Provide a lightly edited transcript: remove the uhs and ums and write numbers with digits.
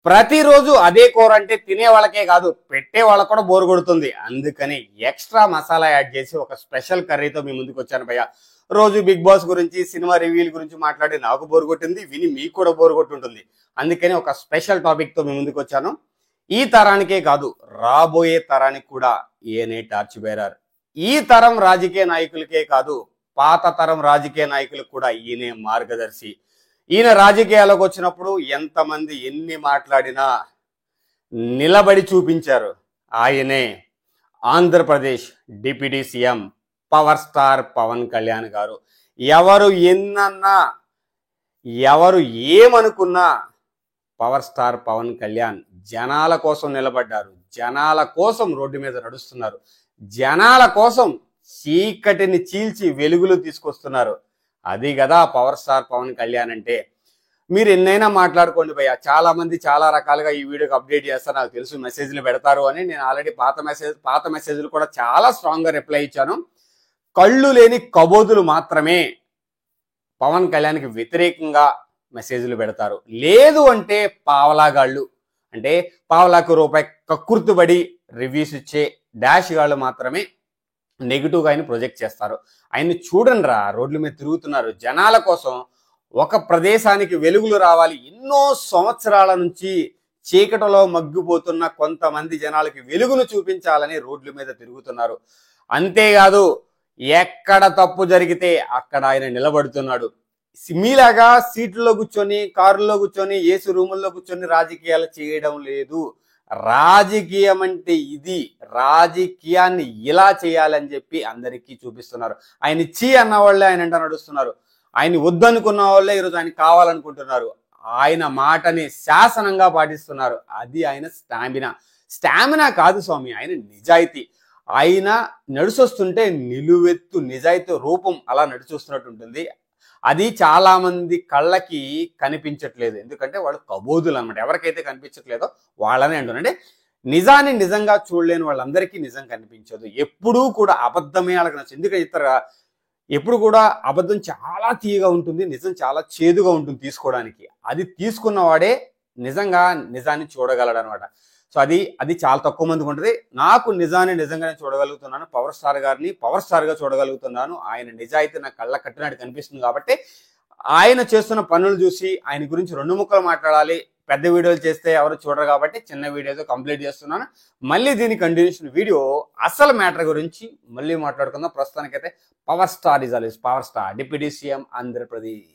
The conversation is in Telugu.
ప్రతిరోజు అదే కూర అంటే తినే వాళ్ళకే కాదు పెట్టే వాళ్ళకు కూడా బోర్ కొడుతుంది. అందుకని ఎక్స్ట్రా మసాలా యాడ్ చేసి ఒక స్పెషల్ కర్రీతో మీ ముందుకు వచ్చాను భయ్య. రోజు బిగ్ బాస్ గురించి సినిమా రివ్యూల గురించి మాట్లాడి నాకు బోర్ కొట్టింది, విని మీకు కూడా బోర్ కొట్టుంటుంది. అందుకని ఒక స్పెషల్ టాపిక్ తో మీ ముందుకు వచ్చాను. ఈ తరానికే కాదు రాబోయే తరానికి కూడా ఈయనే టార్చ్ బేరర్. ఈ తరం రాజకీయ నాయకులకే కాదు పాత తరం రాజకీయ నాయకులకు కూడా ఈయనే మార్గదర్శి. ఈయన రాజకీయాలకు వచ్చినప్పుడు ఎంతమంది ఎన్ని మాట్లాడినా నిలబడి చూపించారు. ఆయనే Andhra Pradesh deputy CM power star Pawan Kalyan గారు. ఎవరు ఎన్నన్నా ఎవరు ఏమనుకున్నా పవర్ స్టార్ పవన్ కళ్యాణ్ జనాల కోసం నిలబడ్డారు. జనాల కోసం రోడ్డు మీద నడుస్తున్నారు. జనాల కోసం చీకటిని చీల్చి వెలుగులు తీసుకొస్తున్నారు. అది కదా పవర్ స్టార్ పవన్ కళ్యాణ్ అంటే. మీరు ఎన్నైనా మాట్లాడుకోండి భయ్య, చాలా మంది చాలా రకాలుగా ఈ వీడియోకి అప్డేట్ చేస్తారు, నాకు తెలుసు మెసేజ్లు పెడతారు అని. నేను ఆల్రెడీ పాత మెసేజ్లు కూడా చాలా స్ట్రాంగ్గా రిప్లై ఇచ్చాను. కళ్ళు లేని కబోదులు మాత్రమే పవన్ కళ్యాణ్కి వ్యతిరేకంగా మెసేజ్లు పెడతారు. లేదు అంటే పావలాగాళ్ళు, అంటే పావలాకు రూపాయి కక్కుర్తుబడి రివ్యూస్ ఇచ్చే డాష్ గాళ్ళు మాత్రమే నెగిటివ్గా ఆయన ప్రొజెక్ట్ చేస్తారు. ఆయన్ని చూడండి రా, రోడ్ల మీద తిరుగుతున్నారు జనాల కోసం. ఒక ప్రదేశానికి వెలుగులు రావాలి, ఎన్నో సంవత్సరాల నుంచి చీకటిలో మగ్గిపోతున్న కొంతమంది జనాలకి వెలుగును చూపించాలని రోడ్ల మీద తిరుగుతున్నారు. అంతేకాదు ఎక్కడ తప్పు జరిగితే అక్కడ ఆయన నిలబడుతున్నాడు. మీలాగా సీట్లలో కూర్చొని కారుల్లో కూర్చొని ఏసీ రూముల్లో కూర్చొని రాజకీయాలు చేయడం లేదు. రాజకీయం అంటే ఇది, రాజకీయాన్ని ఇలా చేయాలని చెప్పి అందరికీ చూపిస్తున్నారు. ఆయన ఇచ్చి అన్న వాళ్ళే ఆయన వెంట నడుస్తున్నారు. ఆయన వద్దనుకున్న వాళ్ళే ఈరోజు ఆయన కావాలనుకుంటున్నారు. ఆయన మాటని శాసనంగా పాటిస్తున్నారు. అది ఆయన స్టామినా కాదు స్వామి, ఆయన నిజాయితీ. ఆయన నడుచొస్తుంటే నిలువెత్తు నిజాయితీ రూపం అలా నడుచొస్తున్నట్టు ఉంటుంది. అది చాలా మంది కళ్ళకి కనిపించట్లేదు, ఎందుకంటే వాళ్ళు కబోదులు అనమాట. ఎవరికైతే కనిపించట్లేదో వాళ్ళనే అంటున్నాను. అంటే నిజాన్ని నిజంగా చూడలేని వాళ్ళందరికీ నిజం కనిపించదు. ఎప్పుడూ కూడా అబద్ధమే వాళ్ళకి నచ్చదు. ఎందుకంటే ఎప్పుడు కూడా అబద్ధం చాలా తీయగా ఉంటుంది, నిజం చాలా చేదుగా ఉంటుంది తీసుకోవడానికి. అది తీసుకున్నవాడే నిజాన్ని చూడగలడు అనమాట. సో అది చాలా తక్కువ మందికి ఉంటుంది. నాకు నిజాన్ని నిజంగానే చూడగలుగుతున్నాను. పవర్ స్టార్ గారిని పవర్ స్టార్గా చూడగలుగుతున్నాను. ఆయన నిజాయితీ నా కళ్ళ కట్టినట్టు కనిపిస్తుంది. కాబట్టి ఆయన చేస్తున్న పనులు చూసి ఆయన గురించి రెండు ముక్కలు మాట్లాడాలి. పెద్ద వీడియోలు చేస్తే ఎవరు చూడరు కాబట్టి చిన్న వీడియోతో కంప్లీట్ చేస్తున్నాను. మళ్ళీ దీని కంటిన్యూషన్ వీడియో అసలు మ్యాటర్ గురించి మళ్ళీ మాట్లాడుకుందాం. ప్రస్తుతానికైతే power star is always power star, deputy CM Andhra Pradesh.